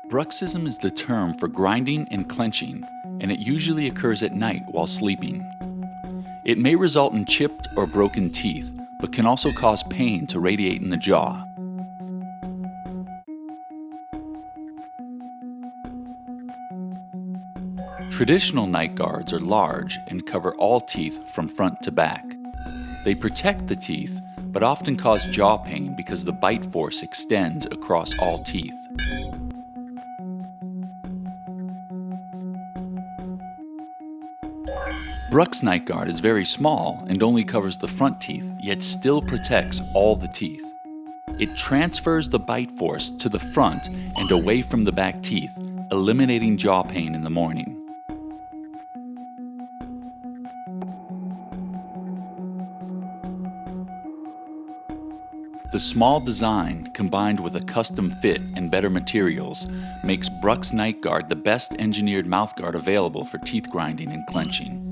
Bruxism is the term for grinding and clenching, and it usually occurs at night while sleeping. It may result in chipped or broken teeth, but can also cause pain to radiate in the jaw. Traditional night guards are large and cover all teeth from front to back. They protect the teeth, but often cause jaw pain because the bite force extends across all teeth. Brux Night Guard is very small and only covers the front teeth, yet still protects all the teeth. It transfers the bite force to the front and away from the back teeth, eliminating jaw pain in the morning. The small design, combined with a custom fit and better materials, makes Brux Night Guard the best engineered mouthguard available for teeth grinding and clenching.